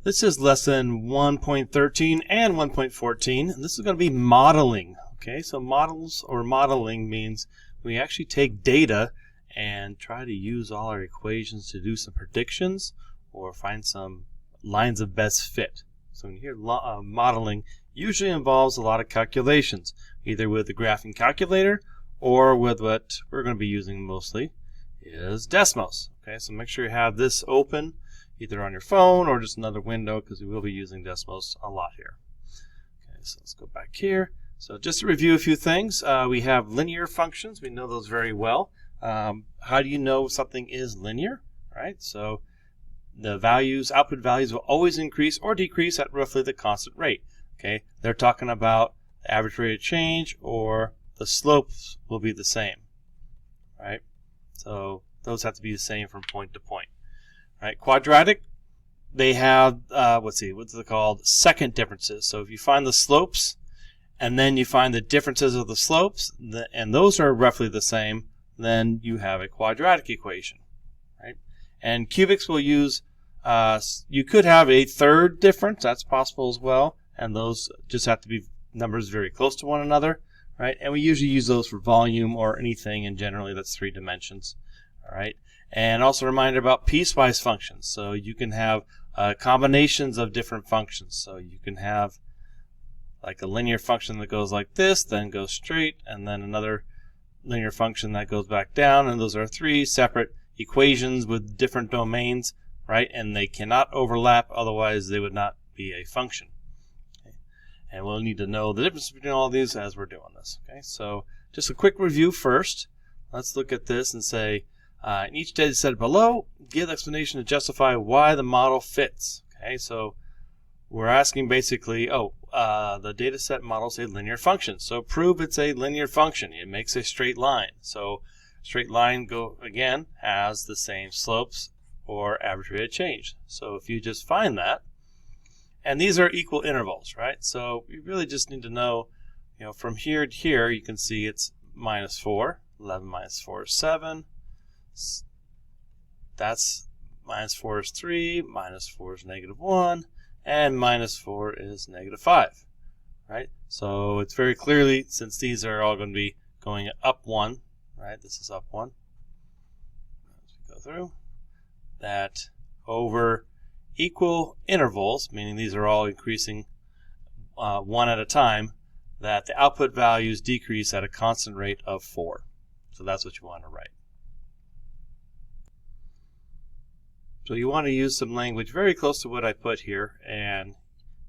This is lesson 1.13 and 1.14, and this is going to be modeling. Okay, so models or modeling means we actually take data and try to use all our equations to do some predictions or find some lines of best fit. So when you hear modeling, usually involves a lot of calculations, either with the graphing calculator or with what we're going to be using mostly is Desmos. Okay, so make sure you have this open either on your phone or just another window, because we will be using Desmos a lot here. Okay, so let's go back here. So just to review a few things, we have linear functions. We know those very well. How do you know something is linear? Right? So the values, output values, will always increase or decrease at roughly the constant rate. Okay, they're talking about the average rate of change, or the slopes will be the same. Right? So those have to be the same from point to point. Right, quadratic, they have, what's it called? Second differences. So if you find the slopes and then you find the differences of the slopes, and those are roughly the same, then you have a quadratic equation. Right? And cubics will use, you could have a third difference, that's possible as well, and those just have to be numbers very close to one another. Right? And we usually use those for volume or anything, and generally that's 3 dimensions. All right. And also a reminder about piecewise functions. So you can have combinations of different functions. So you can have like a linear function that goes like this, then goes straight, and then another linear function that goes back down. And those are 3 separate equations with different domains, right? And they cannot overlap, otherwise they would not be a function. Okay. And we'll need to know the difference between all of these as we're doing this. Okay. So just a quick review first. Let's look at this and say, in each data set below, give the explanation to justify why the model fits. Okay, so we're asking basically, the data set models a linear function. So prove it's a linear function. It makes a straight line. So straight line, again, has the same slopes or average rate of change. So if you just find that, and these are equal intervals, right? So we really just need to know, from here to here, you can see it's -4. 11 minus 4 is 7. That's -4 is 3, -4 is -1, and -4 is -5. Right? So it's very clearly, since these are all going to be going up 1, right? This is up 1. As we go through, that over equal intervals, meaning these are all increasing 1 at a time, that the output values decrease at a constant rate of 4. So that's what you want to write. So you want to use some language very close to what I put here, and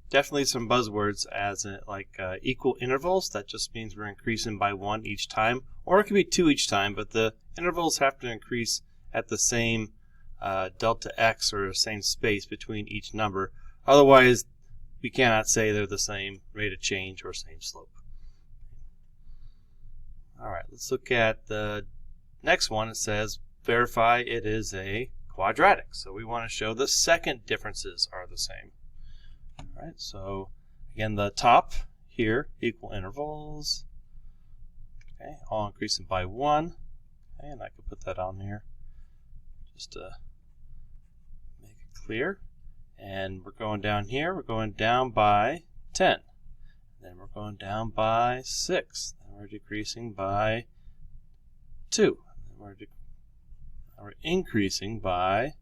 definitely some buzzwords as equal intervals. That just means we're increasing by 1 each time, or it could be 2 each time, but the intervals have to increase at the same delta x, or the same space between each number. Otherwise, we cannot say they're the same rate of change or same slope. All right, let's look at the next one. It says verify it is a quadratic. So we want to show the second differences are the same. All right, so again, the top here, equal intervals, okay, all increasing by 1. Okay, and I could put that on here just to make it clear. And we're going down here, we're going down by 10. Then we're going down by 6. Then we're decreasing by 2. Then we're increasing by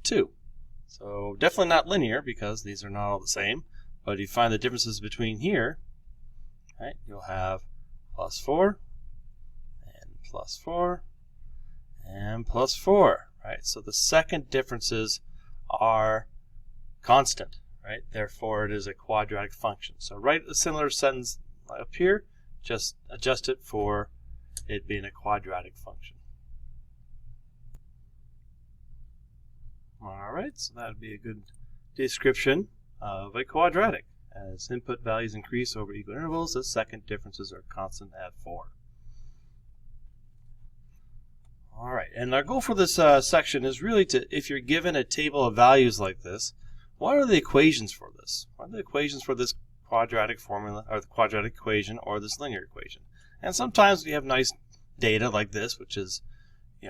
2. So definitely not linear, because these are not all the same. But if you find the differences between here, right, you'll have +4 and +4 and +4. Right? So the second differences are constant. Right? Therefore, it is a quadratic function. So write a similar sentence up here, just adjust it for it being a quadratic function. All right, so that would be a good description of a quadratic. As input values increase over equal intervals, the second differences are constant at 4. All right, and our goal for this section is really to, if you're given a table of values like this, what are the equations for this? What are the equations for this quadratic formula, or the quadratic equation, or this linear equation? And sometimes we have nice data like this, which is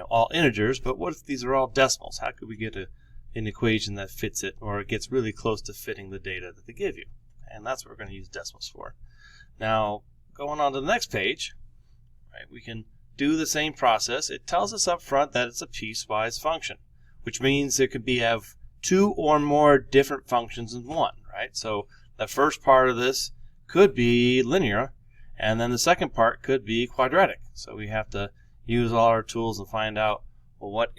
all integers, but what if these are all decimals? How could we get a an equation that fits it, or it gets really close to fitting the data that they give you. And that's what we're going to use decimals for. Now, going on to the next page, right, we can do the same process. It tells us up front that it's a piecewise function, which means there could be have two or more different functions in one, right? So the first part of this could be linear, and then the second part could be quadratic. So we have to use all our tools and find out, well, what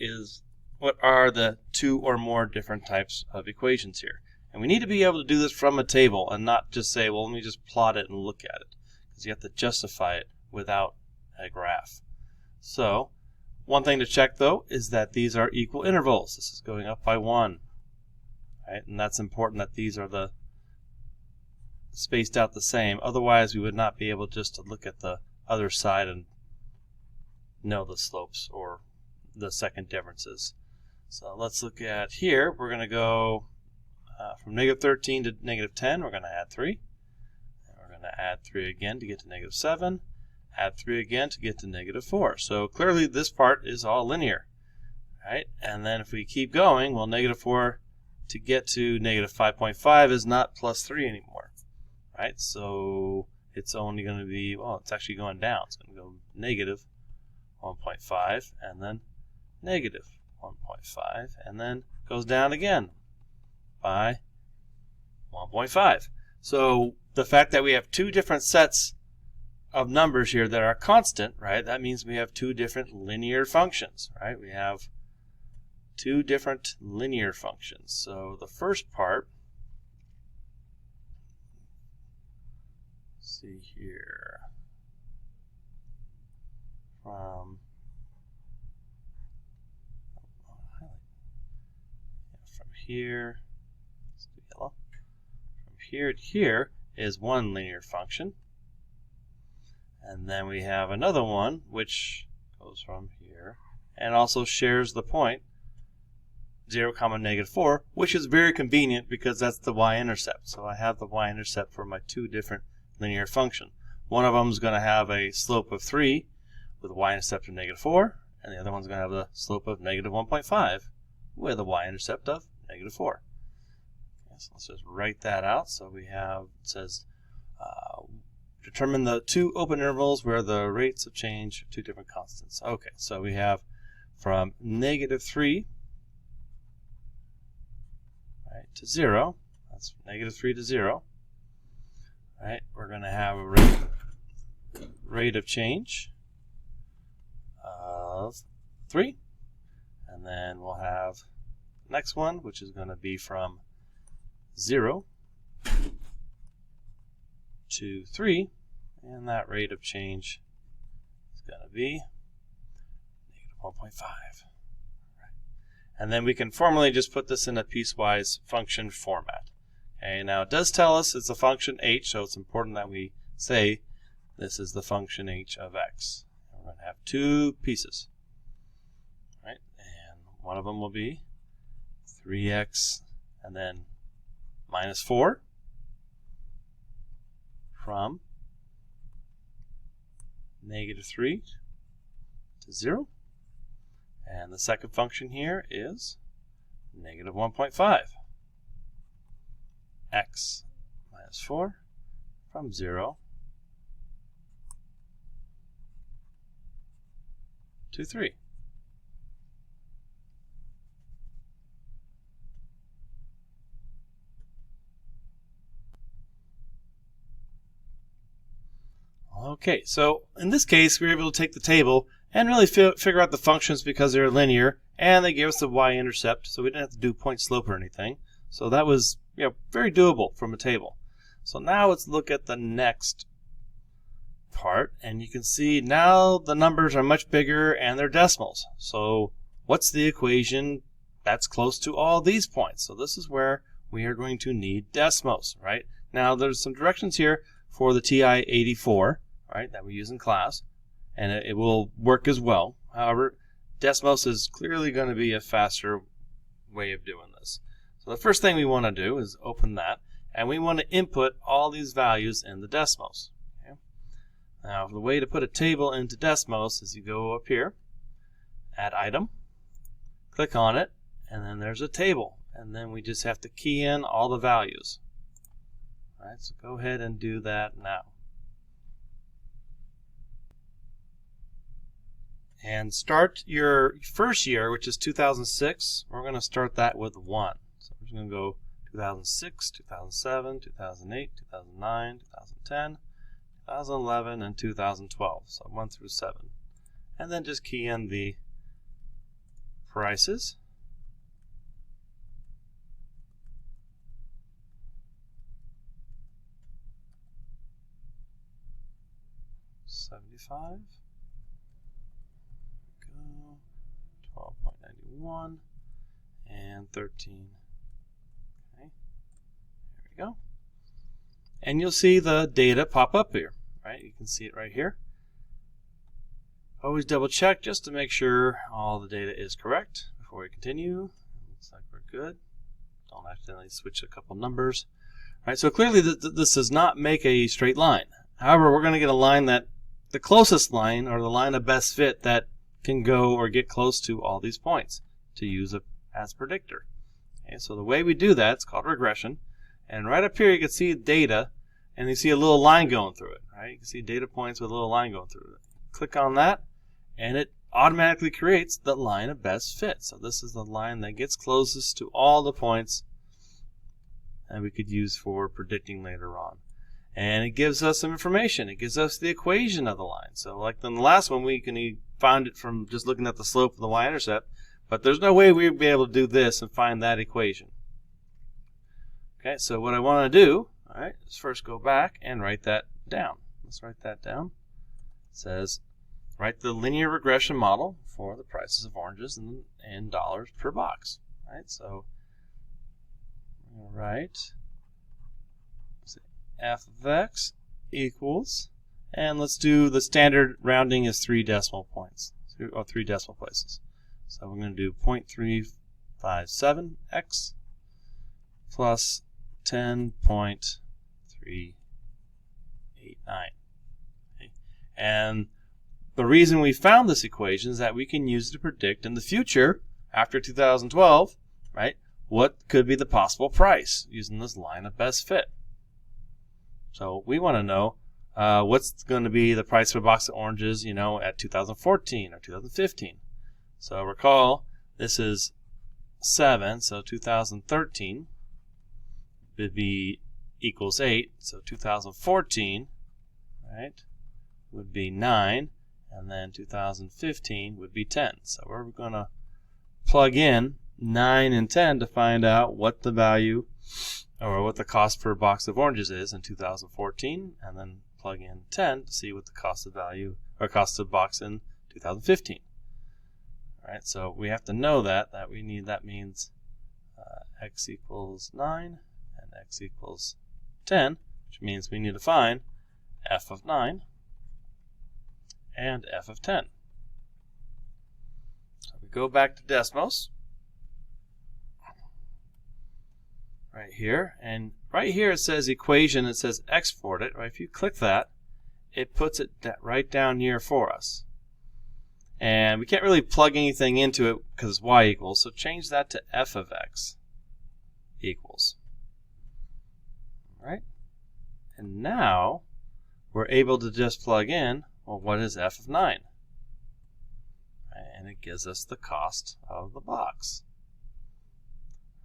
are the two or more different types of equations here. And we need to be able to do this from a table and not just say, well, let me just plot it and look at it, because you have to justify it without a graph. So one thing to check, though, is that these are equal intervals. This is going up by 1, right? And that's important that these are the spaced out the same. Otherwise, we would not be able just to look at the other side and know the slopes or the second differences. So let's look at here. We're going to go from negative 13 to negative 10. We're going to add 3. And we're going to add 3 again to get to negative 7. Add 3 again to get to negative 4. So clearly this part is all linear, right? And then if we keep going, well, negative 4 to get to negative 5.5 is not plus 3 anymore, right? So it's only going to be, well, it's actually going down. It's going to go negative 1.5 and then negative 1.5, and then goes down again by 1.5. So the fact that we have two different sets of numbers here that are constant, right, that means we have two different linear functions, right? We have two different linear functions. So the first part, let's see here, from here, let's do yellow. From here to here is one linear function. And then we have another one which goes from here and also shares the point 0, negative 4, which is very convenient because that's the y-intercept. So I have the y-intercept for my two different linear function. One of them is going to have a slope of 3 with a y-intercept of negative 4, and the other one's going to have the slope of negative 1.5 with a y-intercept of negative 4. Okay, so let's just write that out. So we have, it says, determine the two open intervals where the rates of change are two different constants. Okay, so we have from negative 3 right, to 0. That's negative 3 to 0. Right, we're going to have a rate of change of 3. And then we'll have the next one, which is going to be from 0 to 3, and that rate of change is going to be negative 1.5. Right. And then we can formally just put this in a piecewise function format. Okay, now it does tell us it's a function h, so it's important that we say this is the function h of x. And we're going to have two pieces. Right? And one of them will be 3x and then minus 4 from negative 3 to 0. And the second function here is negative 1.5. X minus 4 from 0 to 3. Okay, so in this case, we were able to take the table and really figure out the functions because they're linear, and they gave us the y-intercept, so we didn't have to do point slope or anything. So that was, very doable from a table. So now let's look at the next part, and you can see now the numbers are much bigger and they're decimals. So what's the equation that's close to all these points? So this is where we are going to need decimals, right? Now there's some directions here for the TI-84, right, that we use in class, and it will work as well. However, decimals is clearly going to be a faster way of doing this. So the first thing we want to do is open that, and we want to input all these values in the decimals. Okay? Now, the way to put a table into decimals is you go up here, add item, click on it, and then there's a table, and then we just have to key in all the values. All right, so go ahead and do that now. And start your first year, which is 2006. We're going to start that with 1. So we're just going to go 2006, 2007, 2008, 2009, 2010, 2011, and 2012. So 1 through 7. And then just key in the prices. $75. 12.91 and 13. Okay, there we go. And you'll see the data pop up here, right? You can see it right here. Always double check just to make sure all the data is correct before we continue. Looks like we're good. Don't accidentally switch a couple numbers. All right, so clearly this does not make a straight line. However, we're going to get a line that the closest line, or the line of best fit, that can go or get close to all these points to use it as predictor. Okay, so the way we do that, it's called regression. And right up here you can see data, and you see a little line going through it. Right? You can see data points with a little line going through it. Click on that, and it automatically creates the line of best fit. So this is the line that gets closest to all the points that we could use for predicting later on. And it gives us some information. It gives us the equation of the line. So like in the last one, we can find it from just looking at the slope of the y-intercept, but there's no way we'd be able to do this and find that equation. Okay, so what I want to do, all right, is first go back and write that down. Let's write that down. It says, write the linear regression model for the prices of oranges in dollars per box. All right, so all right. F of x equals, and let's do the standard rounding is 3 decimal points, or 3 decimal places. So we're going to do 0.357x plus 10.389. Okay. And the reason we found this equation is that we can use it to predict in the future, after 2012, right, what could be the possible price using this line of best fit. So we want to know what's going to be the price of a box of oranges, you know, at 2014 or 2015. So recall, this is 7, so 2013 would be equals 8. So 2014, right, would be 9, and then 2015 would be 10. So we're going to plug in 9 and 10 to find out what the value or what the cost per box of oranges is in 2014, and then plug in 10 to see what the cost of value or cost of box in 2015. All right, so we have to know that means x equals 9 and x equals 10, which means we need to find f of 9 and f of 10. So we go back to Desmos. Right here, and right here it says equation, it says export it. Right, if you click that, it puts it right down here for us. And we can't really plug anything into it because it's y equals, so change that to f of x equals. All right, and now we're able to just plug in, well, what is f of 9? And it gives us the cost of the box.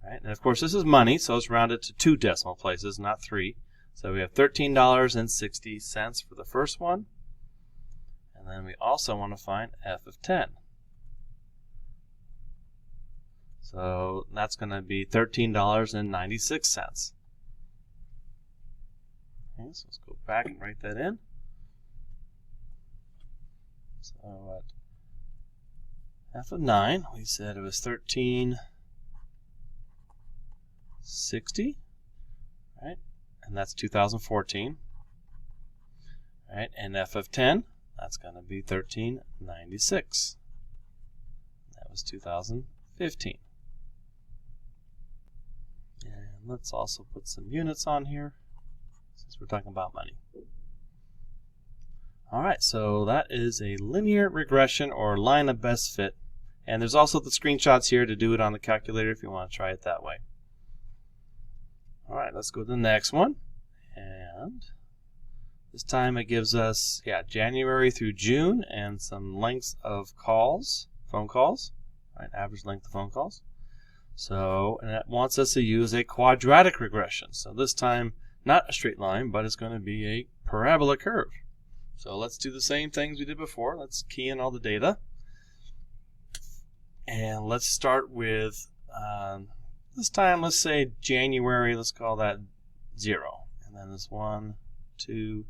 Right, and of course this is money, so it's rounded to 2 decimal places, not 3. So we have $13.60 for the first one. And then we also want to find f of 10. So that's going to be $13.96. Okay, so let's go back and write that in. So at f of 9, we said it was $13.60, right? And that's 2014. Right? And f of 10, that's going to be $13.96. That was 2015. And let's also put some units on here since we're talking about money. All right, so that is a linear regression or line of best fit And there's also the screenshots here to do it on the calculator if you want to try it that way. All right, let's go to the next one. And this time it gives us, January through June and some lengths of calls, phone calls, right? Average length of phone calls. So, and it wants us to use a quadratic regression. So this time, not a straight line, but it's going to be a parabola curve. So let's do the same things we did before. Let's key in all the data. And let's start with, this time, let's say January, let's call that 0. And then this 1, 2,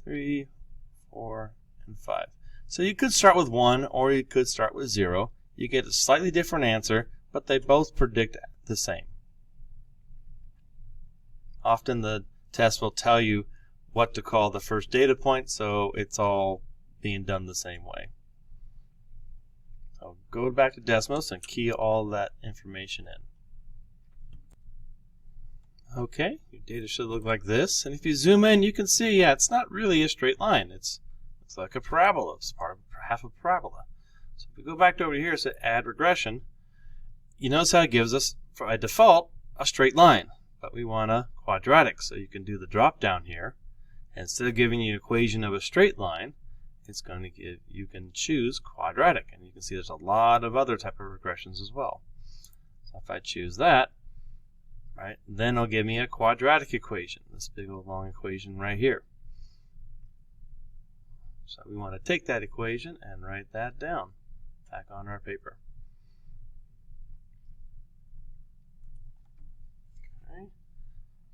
3, 4, and 5. So you could start with 1 or you could start with 0. You get a slightly different answer, but they both predict the same. Often the test will tell you what to call the first data point, so it's all being done the same way. So go back to Desmos and key all that information in. Okay, your data should look like this, and if you zoom in, you can see, it's not really a straight line. It's like a parabola. It's part of half a parabola. So if we go back over here, say add regression, you notice how it gives us, by default, a straight line, but we want a quadratic. So you can do the drop down here. Instead of giving you an equation of a straight line, it's going to give, you can choose quadratic, and you can see there's a lot of other type of regressions as well. So if I choose that, right, then it'll give me a quadratic equation, this big old long equation right here. So we want to take that equation and write that down back on our paper. Okay,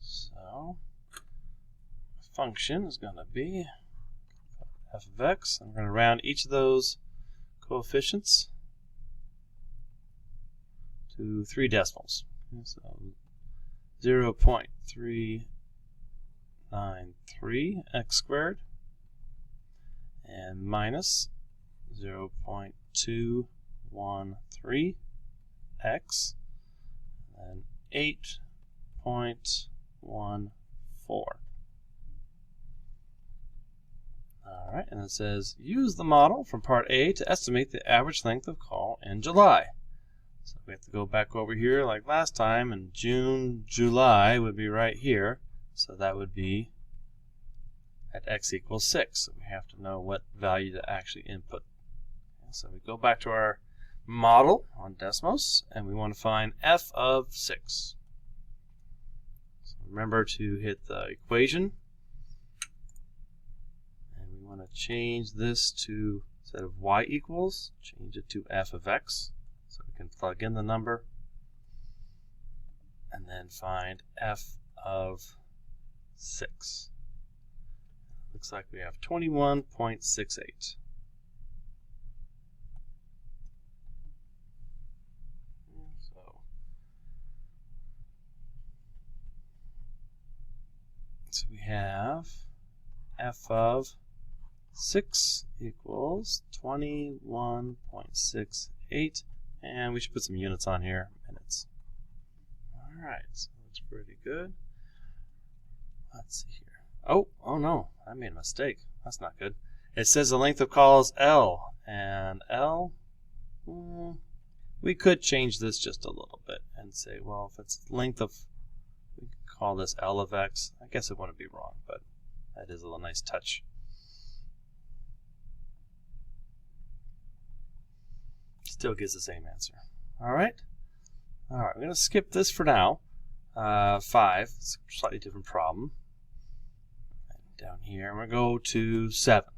so the function is going to be f of x. I'm going to round each of those coefficients to 3 decimals. Okay, so 0.393 x squared and minus 0.213 x and 8.14. Alright, and it says use the model from part A to estimate the average length of call in July. So we have to go back over here like last time, and June, July would be right here. So that would be at x equals 6. So we have to know what value to actually input. Okay, so we go back to our model on Desmos, and we want to find f of 6. So remember to hit the equation. And we want to change this to, instead of y equals, change it to f of x. So we can plug in the number and then find f of 6. Looks like we have 21.68. So we have f of 6 equals 21.68. And we should put some units on here, minutes. Alright, so that's pretty good. Let's see here. Oh no, I made a mistake. That's not good. It says the length of call is L, and L, we could change this just a little bit and say, well, if it's length of, we could call this L of X. I guess it wouldn't be wrong, but that is a nice touch. Still gives the same answer. Alright, we're going to skip this for now. 5, it's a slightly different problem. And down here, I'm going to go to 7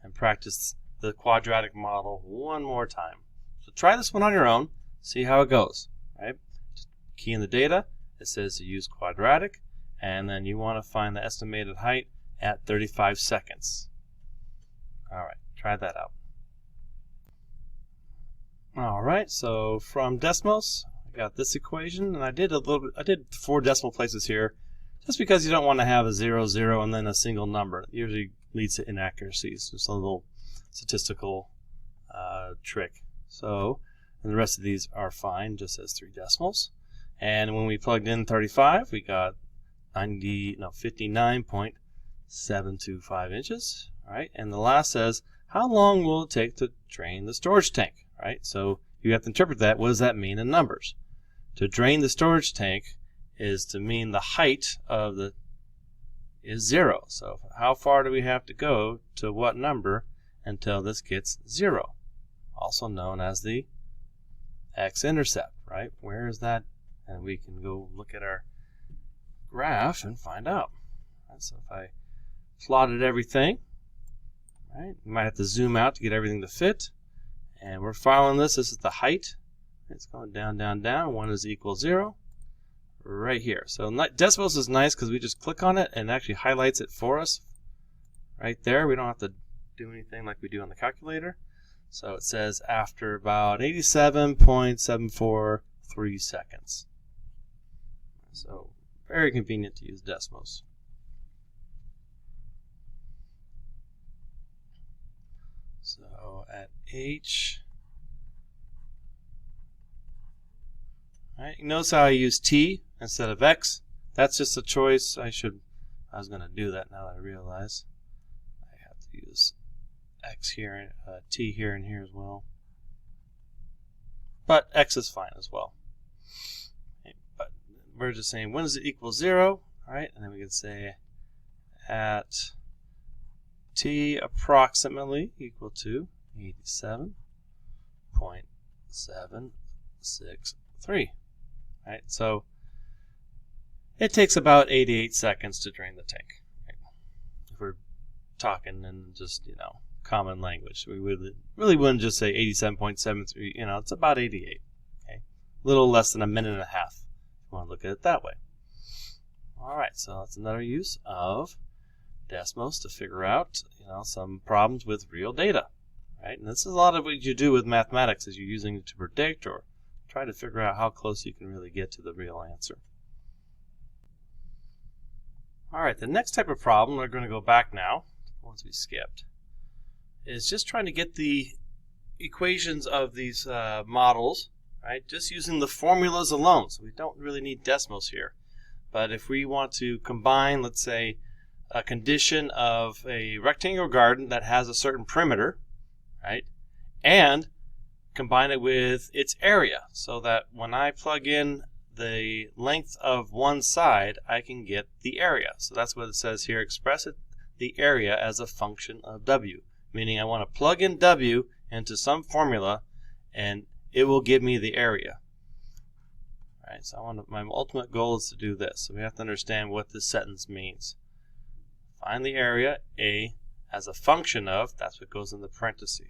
and practice the quadratic model one more time. So try this one on your own, see how it goes. Right? Just key in the data, it says to use quadratic, and then you want to find the estimated height at 35 seconds. Alright, try that out. Alright, so from Desmos, I got this equation, and I did 4 decimal places here, just because you don't want to have a 0, 0, and then a single number. It usually leads to inaccuracies. Just a little statistical trick. So, and the rest of these are fine, just as 3 decimals. And when we plugged in 35, we got 59.725 inches. All right, and the last says, how long will it take to drain the storage tank? Right, so you have to interpret that. What does that mean in numbers? To drain the storage tank is to mean the height of the is 0. So how far do we have to go to what number until this gets 0? Also known as the x-intercept, right? Where is that? And we can go look at our graph and find out. Right, so if I plotted everything, right, you might have to zoom out to get everything to fit. And we're following this. This is the height. It's going down, down, down. 1 is equal 0 right here. So Desmos is nice because we just click on it and it actually highlights it for us right there. We don't have to do anything like we do on the calculator. So it says after about 87.743 seconds. So very convenient to use Desmos. So at H, right, notice how I use T instead of X. That's just a choice. I was going to do that now that I realize I have to use X here, T here and here as well. But X is fine as well. Okay, but we're just saying when does it equal 0? All right, and then we can say at T approximately equal to 87.763. Right, so it takes about 88 seconds to drain the tank. Right? If we're talking in just, common language, we really wouldn't just say 87.73. It's about 88. Okay, a little less than a minute and a half. If you want to look at it that way. All right, so that's another use of Desmos to figure out, some problems with real data, right? And this is a lot of what you do with mathematics, is you're using it to predict or try to figure out how close you can really get to the real answer. All right, the next type of problem, we're going to go back now, once we skipped, is just trying to get the equations of these models, right? Just using the formulas alone. So we don't really need Desmos here. But if we want to combine, let's say, a condition of a rectangular garden that has a certain perimeter, right, and combine it with its area, so that when I plug in the length of one side, I can get the area. So that's what it says here. Express the area as a function of W, meaning I want to plug in W into some formula, and it will give me the area. All right, so my ultimate goal is to do this. So we have to understand what this sentence means. Find the area, A, as a function of, that's what goes in the parenthesis,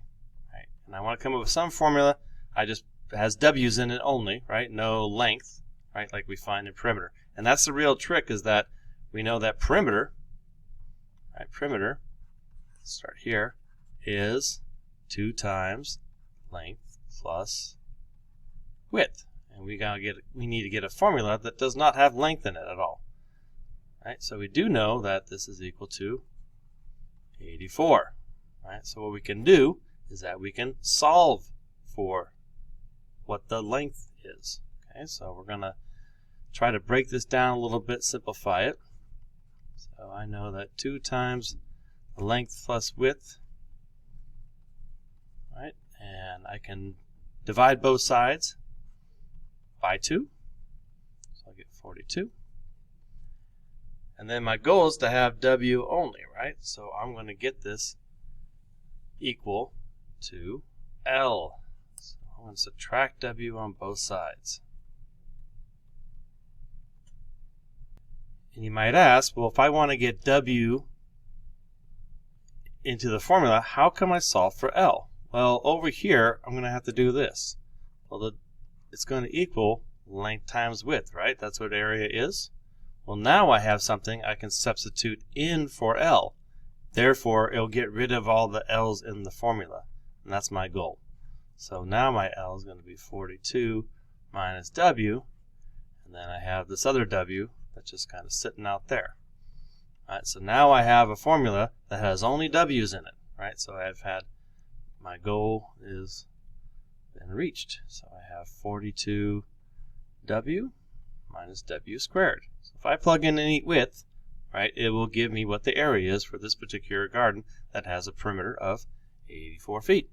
right? And I want to come up with some formula, has W's in it only, right? No length, right? Like we find in perimeter. And that's the real trick, is that we know that perimeter, right? Perimeter, start here, is 2 times length plus width. And we need to get a formula that does not have length in it at all. Right, so we do know that this is equal to 84. Right, so what we can do is that we can solve for what the length is. Okay, so we're going to try to break this down a little bit, simplify it. So I know that 2 times the length plus width, right, and I can divide both sides by 2. So I'll get 42. And then my goal is to have W only, right? So I'm going to get this equal to L. So I'm going to subtract W on both sides. And you might ask, well, if I want to get W into the formula, how can I solve for L? Well, over here, I'm going to have to do this. Well, it's going to equal length times width, right? That's what area is. Well, now I have something I can substitute in for L. Therefore, it'll get rid of all the L's in the formula. And that's my goal. So now my L is going to be 42 minus W. And then I have this other W that's just kind of sitting out there. All right, so now I have a formula that has only W's in it. Right? So I've had my goal is been reached. So I have 42W minus W squared. So if I plug in any width, right, it will give me what the area is for this particular garden that has a perimeter of 84 feet.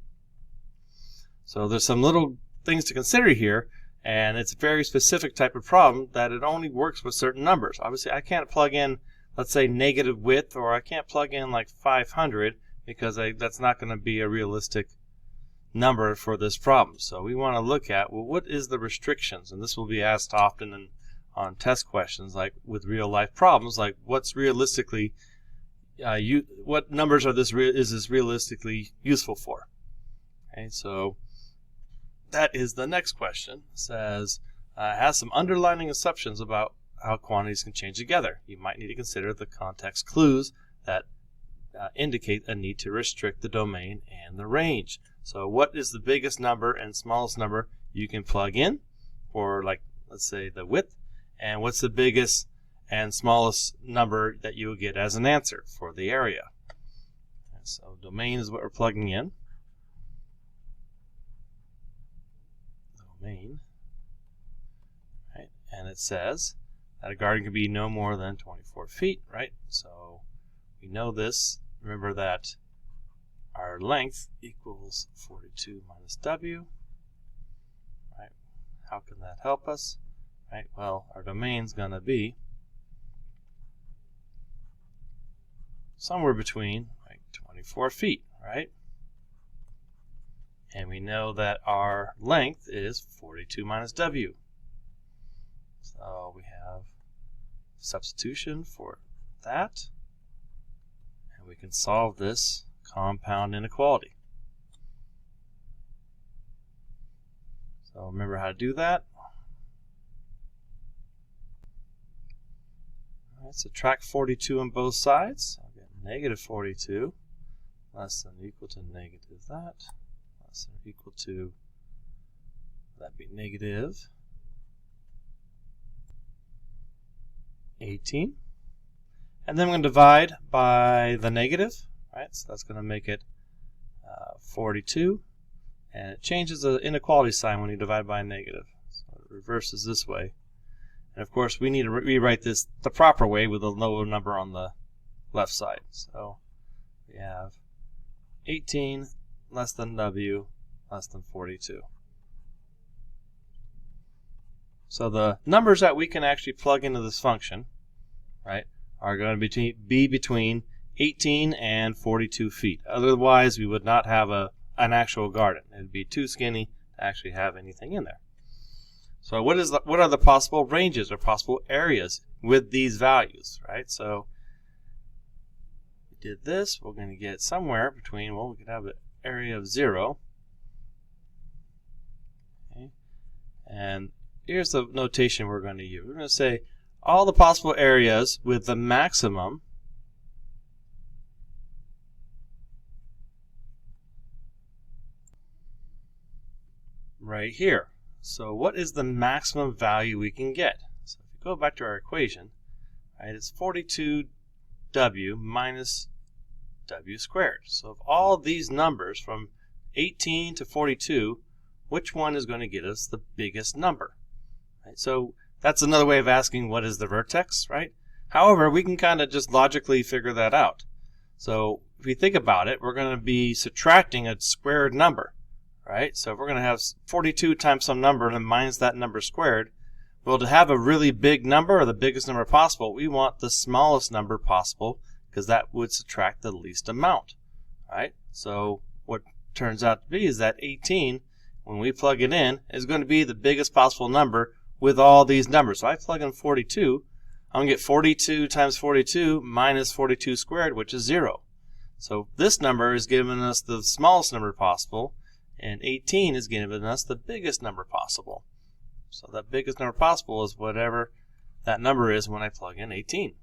So there's some little things to consider here, and it's a very specific type of problem that it only works with certain numbers. Obviously, I can't plug in, let's say, negative width, or I can't plug in like 500 because that's not going to be a realistic number for this problem. So we want to look at, well, what is the restrictions? And this will be asked often on test questions, like with real life problems, like what's realistically what numbers is this realistically useful for? Okay, so that is the next question. It says, has some underlying assumptions about how quantities can change together. You might need to consider the context clues that indicate a need to restrict the domain and the range. So what is the biggest number and smallest number you can plug in for, like, let's say, the width, and what's the biggest and smallest number that you will get as an answer for the area? And so domain is what we're plugging in. Domain. Right? And it says that a garden can be no more than 24 feet, right? So we know this. Remember that our length equals 42 minus W. Right? How can that help us? Right? Well, our domain's going to be somewhere between 24 feet, right? And we know that our length is 42 minus W. So we have substitution for that, and we can solve this compound inequality. So remember how to do that. All right, subtract 42 on both sides. I'll get negative 42 less than or equal to negative that. Less than or equal to, that'd be negative 18. And then we're going to divide by the negative. Right, so that's going to make it 42, and it changes the inequality sign when you divide by a negative. So it reverses this way. And of course, we need to rewrite this the proper way with a lower number on the left side. So we have 18 less than W less than 42. So the numbers that we can actually plug into this function, right, are going to be between 18 and 42 feet. Otherwise, we would not have an actual garden. It would be too skinny to actually have anything in there. So what are the possible ranges or possible areas with these values, right? So we did this. We're going to get somewhere between, well, we could have an area of 0. Okay. And here's the notation we're going to use. We're going to say all the possible areas with the maximum right here. So what is the maximum value we can get? So if you go back to our equation, right, it's 42W minus W squared. So of all these numbers from 18 to 42, which one is going to get us the biggest number? Right, so that's another way of asking what is the vertex, right? However, we can kind of just logically figure that out. So if we think about it, we're going to be subtracting a squared number. Right? So if we're going to have 42 times some number and then minus that number squared, well, to have a really big number or the biggest number possible, we want the smallest number possible because that would subtract the least amount. Right? So what turns out to be is that 18, when we plug it in, is going to be the biggest possible number with all these numbers. So I plug in 42, I'm going to get 42 times 42 minus 42 squared, which is 0. So this number is giving us the smallest number possible, and 18 is giving us the biggest number possible. So that biggest number possible is whatever that number is when I plug in 18.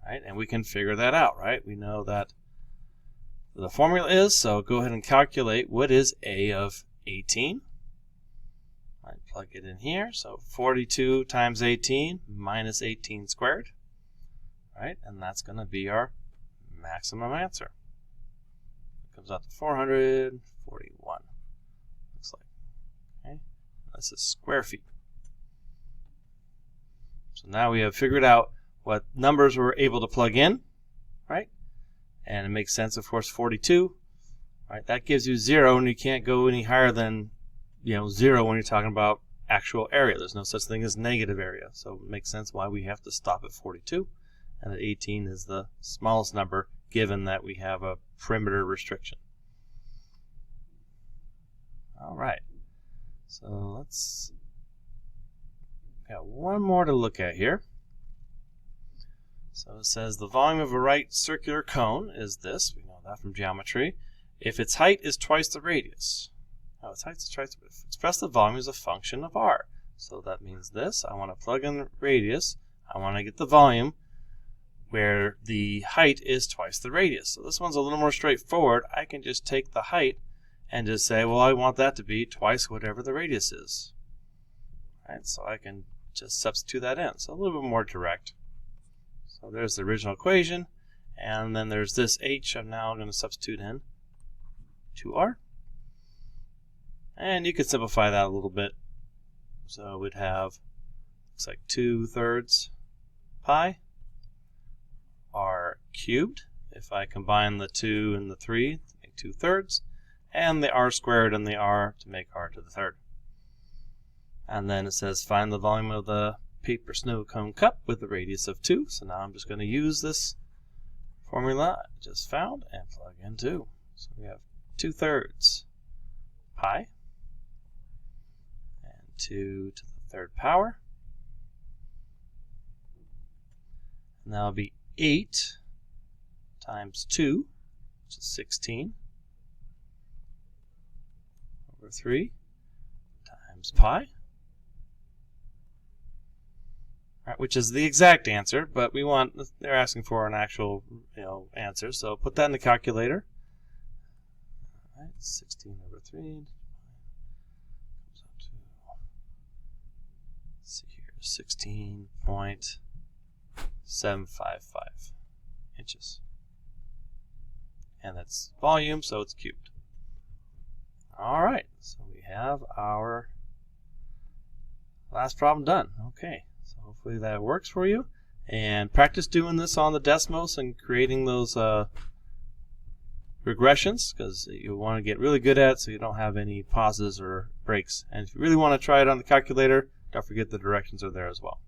Right? And we can figure that out, right? We know that the formula is, so go ahead and calculate what is A of 18. I plug it in here, so 42 times 18 minus 18 squared. Right? And that's going to be our maximum answer. It comes out to 441. Looks like. Okay. This is square feet. So now we have figured out what numbers we're able to plug in, right? And it makes sense, of course, 42. Right? That gives you 0, and you can't go any higher than 0 when you're talking about actual area. There's no such thing as negative area. So it makes sense why we have to stop at 42. And that 18 is the smallest number given that we have a perimeter restriction. All right. So let's got one more to look at here. So it says the volume of a right circular cone is this. We know that from geometry. If its height is twice the radius. Now its height is twice. Express the volume as a function of r. So that means this. I want to plug in the radius. I want to get the volume where the height is twice the radius. So this one's a little more straightforward. I can just take the height and just say, well, I want that to be twice whatever the radius is. All right, so I can just substitute that in. So a little bit more direct. So there's the original equation, and then there's this h. I'm now going to substitute in 2r. And you could simplify that a little bit. So we'd have, looks like 2/3 pi r cubed. If I combine the 2 and the 3, make 2/3, and the r squared and the r to make r to the third. And then it says find the volume of the paper snow cone cup with a radius of 2. So now I'm just going to use this formula I just found and plug in 2. So we have 2/3 pi and 2 to the third power. And that'll be 8 times 2, which is 16, over 3 times pi. Right, which is the exact answer, but they're asking for an actual answer, so put that in the calculator. All right, 16 over 3 comes up to, let's see here, 16.755 inches. And that's volume, so it's cubed. All right, so we have our last problem done. Okay. Hopefully that works for you, and practice doing this on the Desmos and creating those regressions, because you want to get really good at it so you don't have any pauses or breaks. And if you really want to try it on the calculator, don't forget the directions are there as well.